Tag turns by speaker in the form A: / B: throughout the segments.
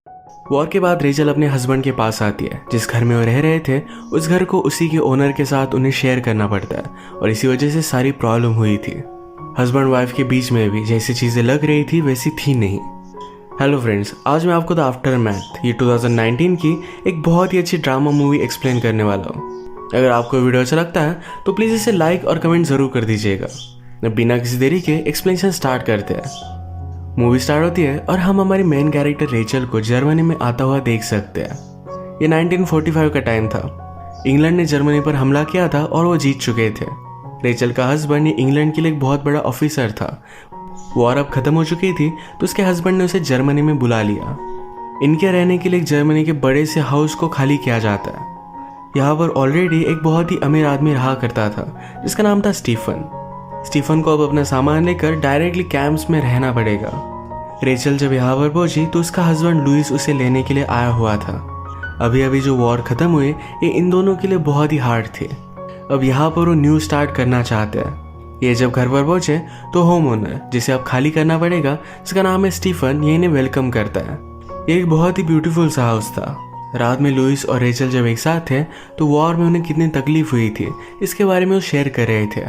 A: War के बाद Rachel अपने हस्बैंड के पास आती है। जिस घर में वो रह रहे थे उस घर को उसी के ओनर के साथ उन्हें शेयर करना पड़ता है और इसी वजह से सारी प्रॉब्लम हुई थी। हस्बैंड वाइफ के बीच में भी जैसी चीज़ें लग रही थी वैसी थी नहीं। हेलो फ्रेंड्स, आज मैं आपको द आफ्टरमैथ ये 2019 की एक बहुत ही अच्छी ड्रामा मूवी एक्सप्लेन करने वाला हूँ। अगर आपको वीडियो अच्छा लगता है तो प्लीज़ इसे लाइक और कमेंट ज़रूर कर दीजिएगा। बिना किसी देरी के एक्सप्लेनेशन स्टार्ट करते हैं। मूवी स्टार्ट होती है और हम हमारी मेन कैरेक्टर रेचल को जर्मनी में आता हुआ देख सकते हैं। ये 1945 का टाइम था। इंग्लैंड ने जर्मनी पर हमला किया था और वो जीत चुके थे। रेचल का हस्बैंड इंग्लैंड के लिए एक बहुत बड़ा ऑफिसर था। वॉर अब खत्म हो चुकी थी तो उसके हस्बैंड ने उसे जर्मनी में बुला लिया। इनके रहने के लिए जर्मनी के बड़े से हाउस को खाली किया जाता है। यहाँ पर ऑलरेडी एक बहुत ही अमीर आदमी रहा करता था जिसका नाम था स्टीफन को अब अपना सामान लेकर डायरेक्टली कैंप्स में रहना पड़ेगा। रेचल जब यहाँ पर पहुंची तो उसका हस्बैंड लुइस उसे लेने के लिए आया हुआ था। अभी अभी जो वॉर खत्म हुए ये इन दोनों के लिए बहुत ही हार्ड थे। अब यहाँ पर वो न्यू स्टार्ट करना चाहते हैं। ये जब घर पर पहुंचे तो होम ओनर जिसे अब खाली करना पड़ेगा, जिसका नाम है स्टीफन, ये इन्हें वेलकम करता है। ये एक बहुत ही ब्यूटीफुल सा हाउस था। रात में लुइस और रेचल जब एक साथ थे तो वॉर में उन्हें कितनी तकलीफ हुई थी इसके बारे में वो शेयर कर रहे थे।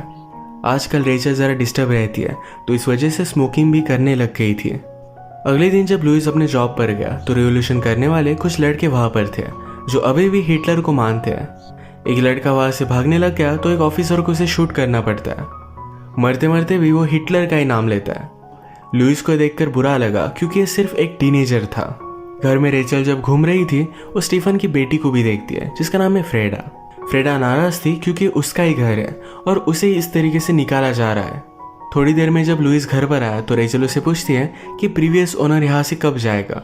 A: आजकल रेचल ज़रा डिस्टर्ब रहती है तो इस वजह से स्मोकिंग भी करने लग गई थी। अगले दिन जब लुइस अपने जॉब पर गया तो रिवॉल्यूशन करने वाले कुछ लड़के वहाँ पर थे जो अभी भी हिटलर को मानते हैं। एक लड़का वहाँ से भागने लग गया तो एक ऑफिसर को उसे शूट करना पड़ता है। मरते मरते भी वो हिटलर का ही नाम लेता है। लुइस को देखकर बुरा लगा क्योंकि ये सिर्फ एक टीनेजर था। घर में रेचल जब घूम रही थी वो स्टीफन की बेटी को भी देखती है जिसका नाम है फ्रेडा नाराज थी क्योंकि उसका ही घर है और उसे इस तरीके से निकाला जा रहा है। थोड़ी देर में जब लुइस घर पर आया तो रेचल उसे पूछती है कि प्रीवियस ओनर यहाँ से कब जाएगा।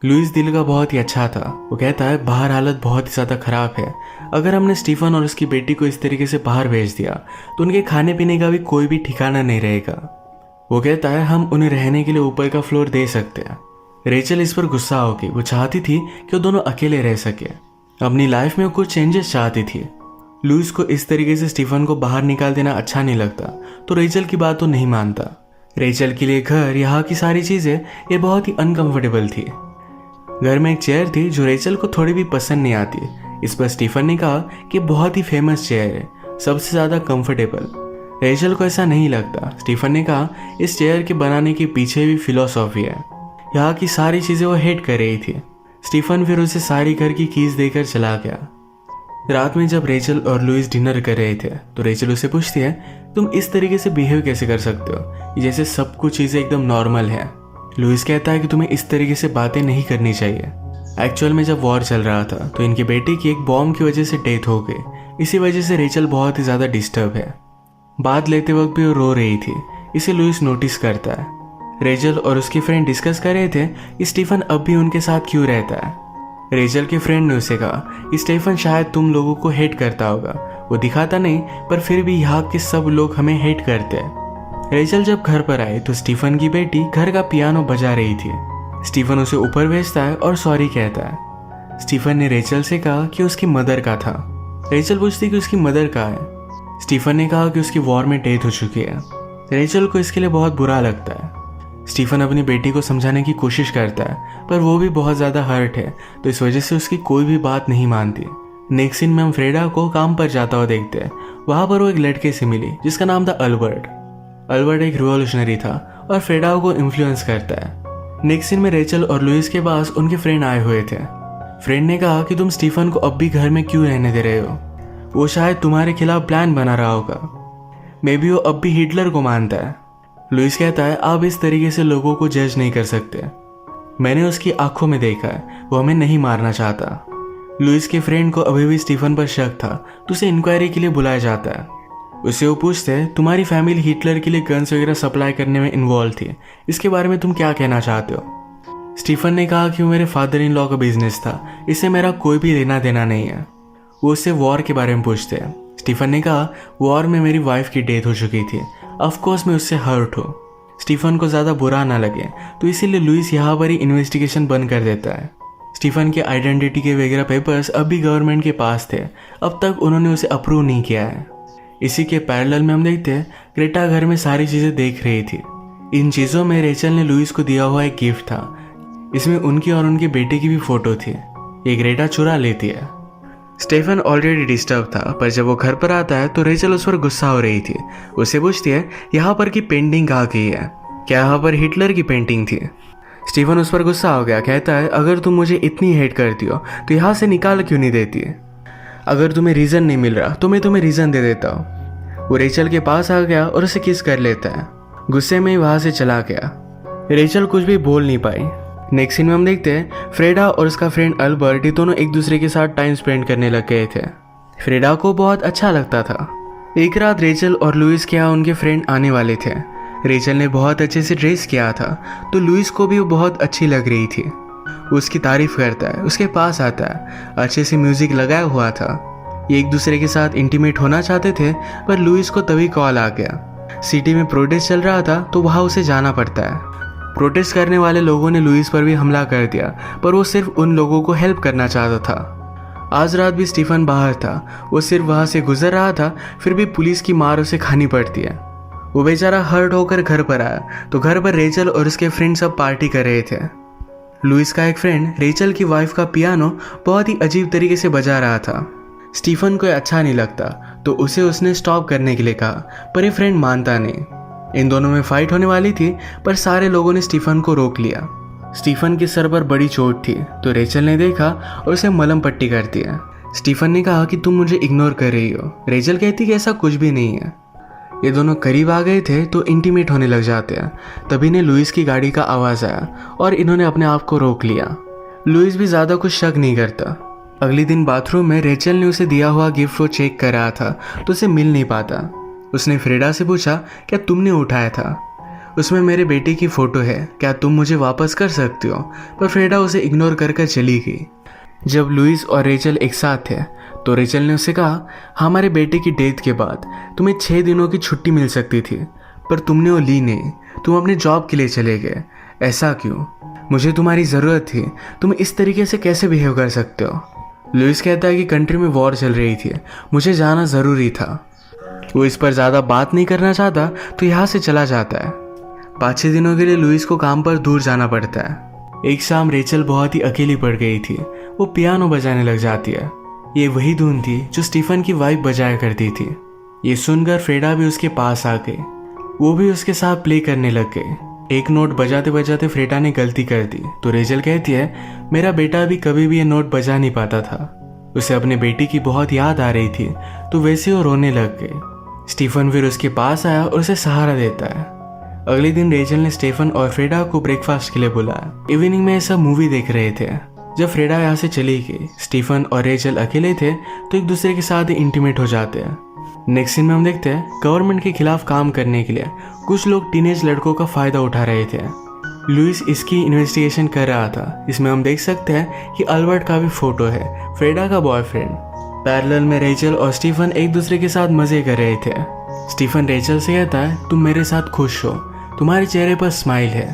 A: लुइस दिल का बहुत ही अच्छा था। वो कहता है बाहर हालत बहुत ही ज़्यादा ख़राब है। अगर हमने स्टीफन और उसकी बेटी को इस तरीके से बाहर भेज दिया तो उनके खाने पीने का भी कोई भी ठिकाना नहीं रहेगा। वो कहता है हम उन्हें रहने के लिए ऊपर का फ्लोर दे सकते हैं। रेचल इस पर गुस्सा होगी। वो चाहती थी कि वो दोनों अकेले रह सके। अपनी लाइफ में कुछ चेंजेस चाहती थी। लुइस को इस तरीके से स्टीफन को बाहर निकाल देना अच्छा नहीं लगता तो रेचल की बात तो नहीं मानता। रेचल के लिए घर, यहाँ की सारी चीज़ें ये बहुत ही अनकंफर्टेबल थी। घर में एक चेयर थी जो रेचल को थोड़ी भी पसंद नहीं आती। इस पर स्टीफन ने कहा कि बहुत ही फेमस चेयर है, सबसे ज़्यादा कंफर्टेबल। रेचल को ऐसा नहीं लगता। स्टीफन ने कहा इस चेयर के बनाने के पीछे भी फिलॉसफी है। यहाँ की सारी चीज़ें वो हेट कर रही थी। स्टीफन फिर उसे सारी घर की कीज देकर चला गया। रात में जब रेचल और लुइस डिनर कर रहे थे तो रेचल उसे पूछती है तुम इस तरीके से बिहेव कैसे कर सकते हो, जैसे सब कुछ चीज़ें एकदम नॉर्मल है। लुइस कहता है कि तुम्हें इस तरीके से बातें नहीं करनी चाहिए। एक्चुअल में जब वॉर चल रहा था तो इनकी बेटी की एक बॉम्ब की वजह से डेथ हो गई। इसी वजह से रेचल बहुत ही ज़्यादा डिस्टर्ब है। बात लेते वक्त भी वो रो रही थी। इसे लुइस नोटिस करता है। रेचल और उसकी फ्रेंड डिस्कस कर रहे थे कि स्टीफन अब भी उनके साथ क्यों रहता है। रेचल के फ्रेंड ने उसे कहा कि स्टीफन शायद तुम लोगों को हेट करता होगा। वो दिखाता नहीं पर फिर भी यहाँ के सब लोग हमें हेट करते हैं। रेचल जब घर पर आई तो स्टीफन की बेटी घर का पियानो बजा रही थी। स्टीफन उसे ऊपर भेजता है और सॉरी कहता है। स्टीफन ने रेचल से कहा कि उसकी मदर का था। रेचल पूछती कि उसकी मदर कहाँ है। स्टीफन ने कहा कि उसकी वॉर में डेथ हो चुकी है। रेचल को इसके लिए बहुत बुरा लगता है। स्टीफन अपनी बेटी को समझाने की कोशिश करता है पर वो भी बहुत ज़्यादा हर्ट है तो इस वजह से उसकी कोई भी बात नहीं मानती। नेक्स्ट सीन में हम फ्रेडा को काम पर जाता हुआ देखते हैं। वहाँ पर वो एक लड़के से मिली जिसका नाम था अल्बर्ट एक रिवॉल्यूशनरी था और फ्रेडा को इन्फ्लुएंस करता है। नेक्स्ट सीन में रेचल और लुइस के पास उनके फ्रेंड आए हुए थे। फ्रेंड ने कहा कि तुम स्टीफन को अब भी घर में क्यों रहने दे रहे हो, वो शायद तुम्हारे खिलाफ प्लान बना रहा होगा। मे बी वो अब भी हिटलर को मानता है। लुइस कहता है आप इस तरीके से लोगों को जज नहीं कर सकते। मैंने उसकी आंखों में देखा है, वो हमें नहीं मारना चाहता। लुइस के फ्रेंड को अभी भी स्टीफन पर शक था तो उसे इंक्वायरी के लिए बुलाया जाता है। उसे वो पूछते हैं तुम्हारी फैमिली हिटलर के लिए गन्स वगैरह सप्लाई करने में इन्वॉल्व थी, इसके बारे में तुम क्या कहना चाहते हो। स्टीफन ने कहा कि वो मेरे फादर इन लॉ का बिजनेस था, इससे मेरा कोई भी लेना देना नहीं है। वो उससे वॉर के बारे में पूछते हैं। स्टीफन ने कहा वॉर में मेरी वाइफ की डेथ हो चुकी थी, ऑफकोर्स मैं उससे हर्ट हूँ। स्टीफन को ज़्यादा बुरा ना लगे तो इसीलिए लुइस यहाँ पर ही इन्वेस्टिगेशन बंद कर देता है। स्टीफन के आइडेंटिटी के वगैरह पेपर्स अब भी गवर्नमेंट के पास थे, अब तक उन्होंने उसे अप्रूव नहीं किया है। इसी के पैरेलल में हम देखते हैं ग्रेटा घर में सारी चीज़ें देख रही थी। इन चीज़ों में रेचल ने लुइस को दिया हुआ एक गिफ्ट था। इसमें उनकी और उनके बेटे की भी फोटो थी। ये ग्रेटा चुरा लेती है। स्टेफन ऑलरेडी डिस्टर्ब था, पर जब वो घर पर आता है तो रेचल उस पर गुस्सा हो रही थी। उससे पूछती है यहाँ पर की पेंटिंग कहाँ गई है, क्या यहाँ पर हिटलर की पेंटिंग थी। स्टीफन उस पर गुस्सा हो गया, कहता है अगर तुम मुझे इतनी हेट करती हो तो यहाँ से निकाल क्यों नहीं देती है, अगर तुम्हें रीज़न नहीं मिल रहा तो मैं तुम्हें रीज़न दे देता हूँ। वो रेचल के पास आ गया और उसे किस कर लेता है। गुस्से में ही वहाँ से चला गया। रेचल कुछ भी बोल नहीं पाई। नेक्स्ट सीन में हम देखते हैं फ्रेडा और उसका फ्रेंड अल्बर्ट, ये दोनों एक दूसरे के साथ टाइम स्पेंड करने लग गए थे। फ्रेडा को बहुत अच्छा लगता था। एक रात रेचल और लुइस के यहाँ उनके फ्रेंड आने वाले थे। रेचल ने बहुत अच्छे से ड्रेस किया था तो लुइस को भी वो बहुत अच्छी लग रही थी। वो उसकी तारीफ करता है, उसके पास आता है, अच्छे से म्यूजिक लगाया हुआ था। ये एक दूसरे के साथ इंटीमेट होना चाहते थे, पर लुइस को तभी कॉल आ गया। सिटी में प्रोटेस्ट चल रहा था तो वहाँ उसे जाना पड़ता है। प्रोटेस्ट करने वाले लोगों ने लुइस पर भी हमला कर दिया, पर वो सिर्फ उन लोगों को हेल्प करना चाहता था। आज रात भी स्टीफन बाहर था, वो सिर्फ वहाँ से गुजर रहा था, फिर भी पुलिस की मार उसे खानी पड़ती है। वो बेचारा हर्ट होकर घर पर आया तो घर पर रेचल और उसके फ्रेंड सब पार्टी कर रहे थे। लुइस का एक फ्रेंड रेचल की वाइफ का पियानो बहुत ही अजीब तरीके से बजा रहा था। स्टीफन को अच्छा नहीं लगता तो उसे उसने स्टॉप करने के लिए कहा, पर ये फ्रेंड मानता नहीं। इन दोनों में फाइट होने वाली थी, पर सारे लोगों ने स्टीफन को रोक लिया। स्टीफन के सर पर बड़ी चोट थी तो रेचल ने देखा और उसे मलहम पट्टी कर दिया। स्टीफन ने कहा कि तुम मुझे इग्नोर कर रही हो। रेचल कहती कि ऐसा कुछ भी नहीं है। ये दोनों करीब आ गए थे तो इंटीमेट होने लग जाते हैं। तभी ने लुइस की गाड़ी का आवाज़ आया और इन्होंने अपने आप को रोक लिया। लुइस भी ज़्यादा कुछ शक नहीं करता। अगले दिन बाथरूम में रेचल ने उसे दिया हुआ गिफ्ट वो चेक कर रहा था तो उसे मिल नहीं पाता। उसने फ्रेडा से पूछा क्या तुमने उठाया था, उसमें मेरे बेटे की फ़ोटो है, क्या तुम मुझे वापस कर सकती हो। पर फ्रेडा उसे इग्नोर कर चली गई। जब लुइस और रेचल एक साथ थे तो रेचल ने उससे कहा हमारे बेटे की डेथ के बाद तुम्हें 6 दिनों की छुट्टी मिल सकती थी, पर तुमने वो ली नहीं, तुम अपने जॉब के लिए चले गए। ऐसा क्यों, मुझे तुम्हारी ज़रूरत थी, तुम इस तरीके से कैसे बिहेव कर सकते हो। लुइस कहता है कि कंट्री में वॉर चल रही थी, मुझे जाना ज़रूरी था। वो इस पर ज़्यादा बात नहीं करना चाहता तो यहाँ से चला जाता है। 5-6 दिनों के लिए लुइस को काम पर दूर जाना पड़ता है। एक शाम रेचल बहुत ही अकेली पड़ गई थी। वो पियानो बजाने लग जाती है। ये वही धुन थी जो स्टीफन की वाइफ बजाया करती थी। ये सुनकर फ्रेडा भी उसके पास आ गई। वो भी उसके साथ प्ले करने लग गई। एक नोट बजाते बजाते फ्रेडा ने गलती कर दी तो रेचल कहती है मेरा बेटा भी कभी भी ये नोट बजा नहीं पाता था। उसे अपने बेटी की बहुत याद आ रही थी तो वैसे वो रोने लग गई। स्टीफन फिर उसके पास आया और उसे सहारा देता है। अगले दिन रेचल ने स्टीफन और फ्रेडा को ब्रेकफास्ट के लिए बुलाया। इवनिंग में ये सब मूवी देख रहे थे। जब फ्रेडा यहाँ से चली गई, स्टीफन और रेचल अकेले थे तो एक दूसरे के साथ इंटीमेट हो जाते हैं। नेक्स्ट सीन में हम देखते हैं गवर्नमेंट के खिलाफ काम करने के लिए कुछ लोग टीनेज लड़कों का फायदा उठा रहे थे। लुइस इसकी इन्वेस्टिगेशन कर रहा था। इसमें हम देख सकते हैं कि अल्बर्ट का भी फोटो है, फ्रेडा का बॉयफ्रेंड। पैरेलल में रेचल और स्टीफन एक दूसरे के साथ मजे कर रहे थे। स्टीफन रेचल से कहता है तुम मेरे साथ खुश हो, तुम्हारे चेहरे पर स्माइल है।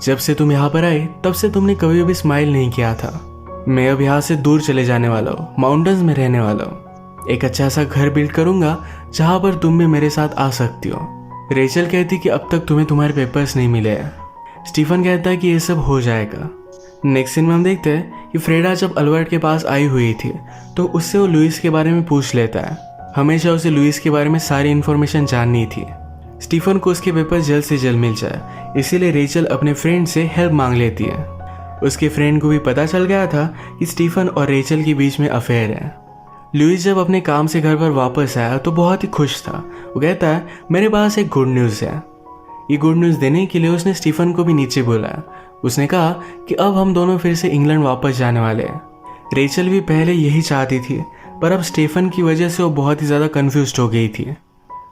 A: जब से तुम यहाँ पर आए तब से तुमने कभी भी स्माइल नहीं किया था। मैं अब यहाँ से दूर चले जाने वाला हूँ, माउंटेन्स में रहने वाला हूँ। एक अच्छा सा घर बिल्ड करूंगा जहाँ पर तुम भी मेरे साथ आ सकती हो। रेचल कहती कि अब तक तुम्हें तुम्हारे पेपर्स नहीं मिले हैं। स्टीफन कहता है कि ये सब हो जाएगा। नेक्स्ट सीन में हम देखते हैं कि फ्रेडा जब अल्बर्ट के पास आई हुई थी तो उससे वो लुइस के बारे में पूछ लेता है। हमेशा उसे लुइस के बारे में सारी इन्फॉर्मेशन जाननी थी। स्टीफन को उसके पेपर जल्द से जल्द मिल जाए, इसीलिए रेचल अपने फ्रेंड से हेल्प मांग लेती है। उसके फ्रेंड को भी पता चल गया था कि स्टीफन और रेचल के बीच में अफेयर है। लुइस जब अपने काम से घर पर वापस आया तो बहुत ही खुश था। वो कहता है मेरे पास एक गुड न्यूज़ है। ये गुड न्यूज़ देने के लिए उसने स्टीफन को भी नीचे बुलाया। उसने कहा कि अब हम दोनों फिर से इंग्लैंड वापस जाने वाले हैं। रेचल भी पहले यही चाहती थी, पर अब स्टीफन की वजह से वो बहुत ही ज़्यादा कन्फ्यूज हो गई थी।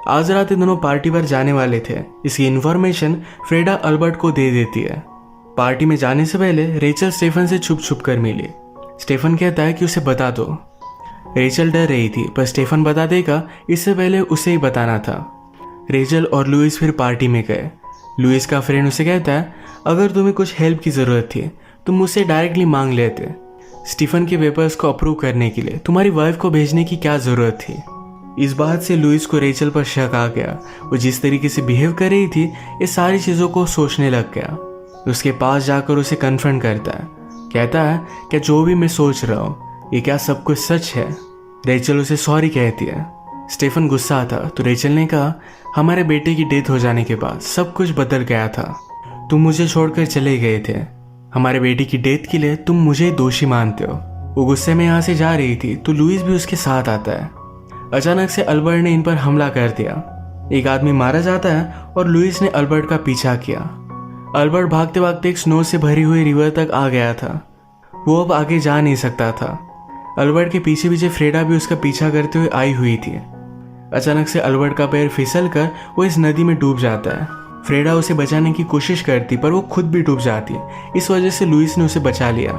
A: आज रात ये दोनों पार्टी पर जाने वाले थे। इसकी इन्फॉर्मेशन फ्रेडा अल्बर्ट को दे देती है। पार्टी में जाने से पहले रेचल स्टीफन से छुप छुप कर मिली। स्टीफन कहता है कि उसे बता दो। रेचल डर रही थी, पर स्टीफन बता देगा इससे पहले उसे ही बताना था। रेचल और लुइस फिर पार्टी में गए। लुइस का फ्रेंड उसे कहता है अगर तुम्हें कुछ हेल्प की ज़रूरत थी तुम मुझसे डायरेक्टली मांग लेते। स्टीफन के पेपर्स को अप्रूव करने के लिए तुम्हारी वाइफ को भेजने की क्या ज़रूरत थी। इस बात से लुइस को रेचल पर शक आ गया। वो जिस तरीके से बिहेव कर रही थी ये सारी चीज़ों को सोचने लग गया। उसके पास जाकर उसे कन्फ्रंट करता है। कहता है कि जो भी मैं सोच रहा हूँ ये क्या सब कुछ सच है। रेचल उसे सॉरी कहती है। स्टीफन गुस्सा था तो रेचल ने कहा, हमारे बेटे की डेथ हो जाने के बाद सब कुछ बदल गया था। तुम मुझे छोड़कर चले गए थे। हमारे बेटे की डेथ के लिए तुम मुझे दोषी मानते हो। वो गुस्से में यहाँ से जा रही थी तो लुइस भी उसके साथ आता है। अचानक से अल्बर्ट ने इन पर हमला कर दिया। एक आदमी मारा जाता है और लुइस ने अल्बर्ट का पीछा किया। अल्बर्ट भागते भागते एक स्नो से भरी हुई रिवर तक आ गया था। वो अब आगे जा नहीं सकता था। अल्बर्ट के पीछे पीछे फ्रेडा भी उसका पीछा करते हुए आई हुई थी। अचानक से अल्बर्ट का पैर फिसल कर वो इस नदी में डूब जाता है। फ्रेडा उसे बचाने की कोशिश करती पर वो खुद भी डूब जाती। इस वजह से लुइस ने उसे बचा लिया।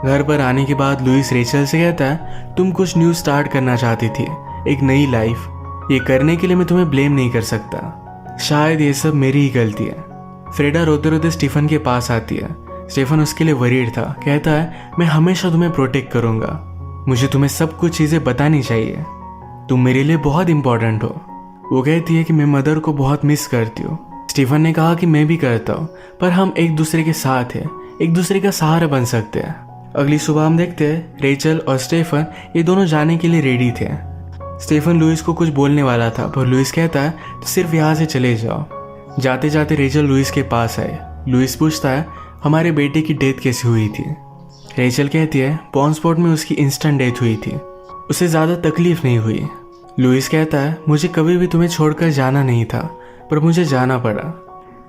A: घर पर आने के बाद लुइस रेचल से कहता है, तुम कुछ न्यू स्टार्ट करना चाहती थी, एक नई लाइफ। ये करने के लिए मैं तुम्हें ब्लेम नहीं कर सकता। शायद ये सब मेरी ही गलती है। फ्रेडा रोते रोते स्टीफन के पास आती है। स्टीफन उसके लिए वरीड था। कहता है, मैं हमेशा तुम्हें प्रोटेक्ट करूंगा। मुझे तुम्हें सब कुछ चीजें बतानी चाहिए। तुम मेरे लिए बहुत इंपॉर्टेंट हो। वो कहती है कि मैं मदर को बहुत मिस करती हूँ। स्टीफन ने कहा कि मैं भी करता हूँ, पर हम एक दूसरे के साथ हैं, एक दूसरे का सहारा बन सकते हैं। अगली सुबह हम देखते हैं रेचल और स्टीफन ये दोनों जाने के लिए रेडी थे। स्टीफन लुइस को कुछ बोलने वाला था पर लुइस कहता है, तो सिर्फ यहाँ से चले जाओ। जाते जाते रेचल लुइस के पास आए। लुइस पूछता है, हमारे बेटे की डेथ कैसे हुई थी। रेचल कहती है, बॉन्सपोर्ट में उसकी इंस्टेंट डेथ हुई थी, उसे ज़्यादा तकलीफ नहीं हुई। लुइस कहता है, मुझे कभी भी तुम्हें छोड़कर जाना नहीं था पर मुझे जाना पड़ा।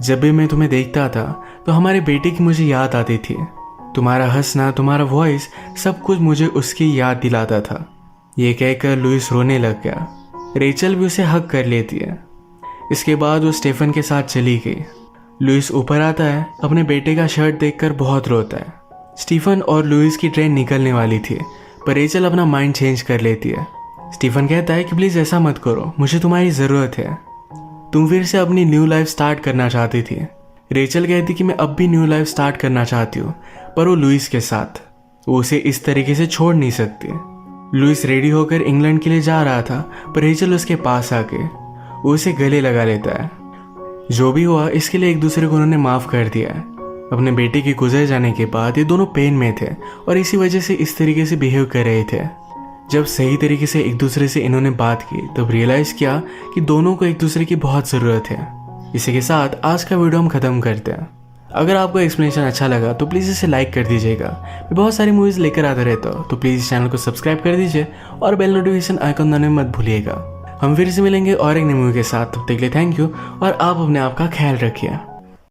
A: जब भी मैं तुम्हें देखता था तो हमारे बेटे की मुझे याद आती थी। तुम्हारा हंसना, तुम्हारा वॉइस, सब कुछ मुझे उसकी याद दिलाता था। ये कहकर लुइस रोने लग गया। रेचल भी उसे हक कर लेती है। इसके बाद वो स्टीफन के साथ चली गई। लुइस ऊपर आता है, अपने बेटे का शर्ट देखकर बहुत रोता है। स्टीफन और लुइस की ट्रेन निकलने वाली थी पर रेचल अपना माइंड चेंज कर लेती है। स्टीफन कहता है कि प्लीज़ ऐसा मत करो, मुझे तुम्हारी ज़रूरत है। तुम फिर से अपनी न्यू लाइफ स्टार्ट करना चाहती थी। रेचल कहती कि मैं अब भी न्यू लाइफ स्टार्ट करना चाहती हूँ, पर वो लुइस के साथ। वो उसे इस तरीके से छोड़ नहीं सकती। लुइस रेडी होकर इंग्लैंड के लिए जा रहा था पर रेचल उसके पास आके वो उसे गले लगा लेता है। जो भी हुआ इसके लिए एक दूसरे को उन्होंने माफ़ कर दिया है। अपने बेटे के गुजर जाने के बाद ये दोनों पेन में थे और इसी वजह से इस तरीके से बिहेव कर रहे थे। जब सही तरीके से एक दूसरे से इन्होंने बात की तब रियलाइज़ किया कि दोनों को एक दूसरे की बहुत ज़रूरत है। इसी के साथ आज का वीडियो हम ख़त्म करते हैं। अगर आपको एक्सप्लेनेशन अच्छा लगा तो प्लीज़ इसे लाइक कर दीजिएगा। मैं बहुत सारी मूवीज़ लेकर आता रहता हूँ, तो प्लीज़ इस चैनल को सब्सक्राइब कर दीजिए और बेल नोटिफिकेशन आइकन दबाना मत भूलिएगा। हम फिर से मिलेंगे और एक नई मूवी के साथ। तब तक के लिए थैंक यू और आप अपने आप का ख्याल रखिए।